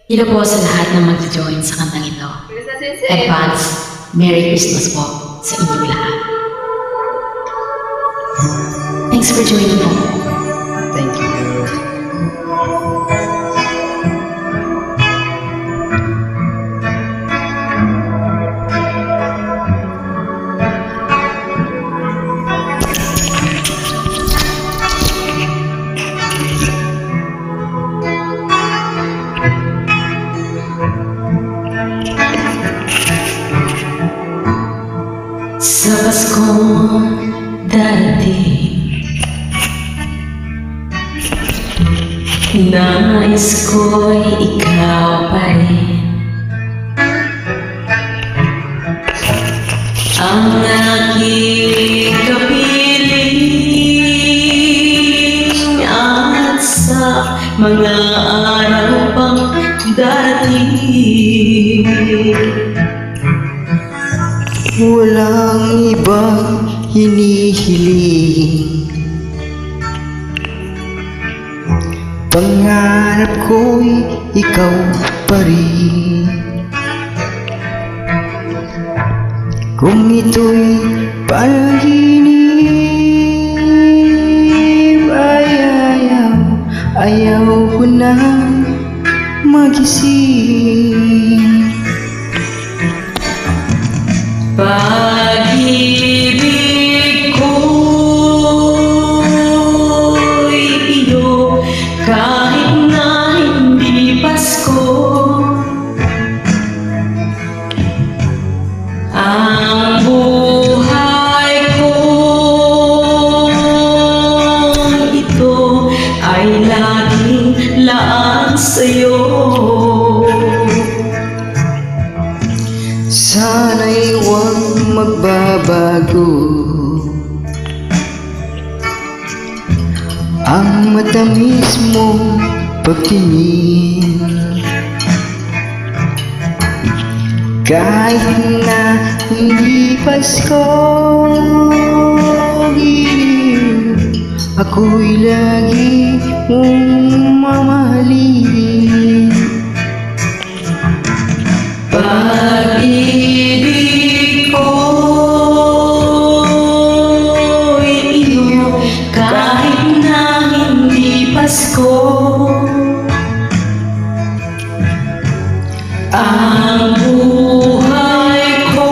Ito po sa lahat ng mag-join sa kantang ito. Advance, Merry Christmas po sa inyong lahat. Thanks for joining po. Thank you. Sa Paskong darating, nais ko'y ikaw pa rin ang aking kapiling, at sa mga araw pang darating, Walang ibang hinihiling, pangarap ko'y ikaw pa rin. Kung ito'y panaginip, ayaw ko na magising. Pag-ibig ko'y iyo kahit na hindi Pasko. Ang buhay ko ito ay laging laan sa'yo. Sana'y huwag magbabago ang matamis mong pagtingin, kahit na hindi Pasko. Ako'y lagi mong mamahalin. Pag-ibig ko'y iyo kahit na hindi Pasko. Ang buhay ko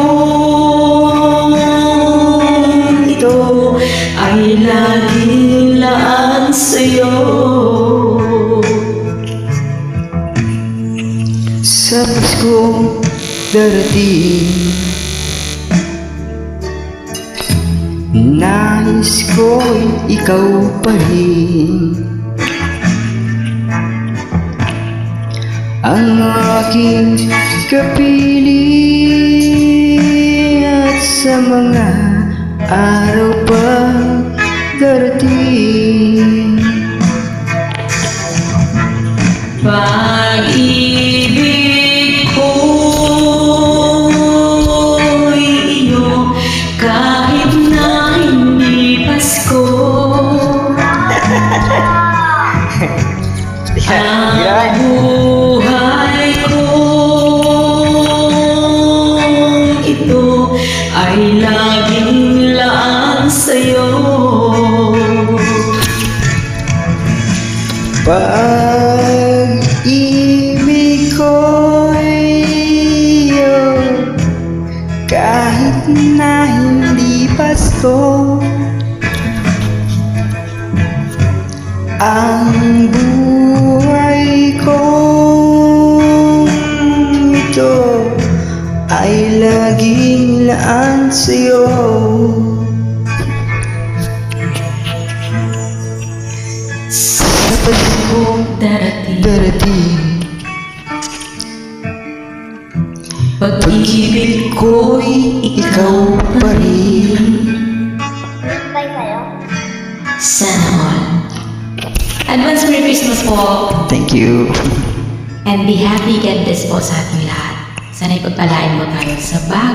ito ay laging laan sa'yo. Sa Paskong darating, nais ko'y ikaw pa rin ang aking kapiling, at sa mga araw pa darating, pag-ibig ko'y iyo kahit na hindi Pasko. Ang buhay ko ito ay laging laan sa'yo. Pag-ibig ko'y iyo kahit na hindi Pasko. Ang buhay ko ito ay laging laan sa'yo. Sa Paskong darating, pag-ibig ko'y ikaw pa rin. Sana all. Advance Merry Christmas po. Thank you. And be happy, get this po sa ating lahat. Sana'y pagpalain mo tayo sa bag.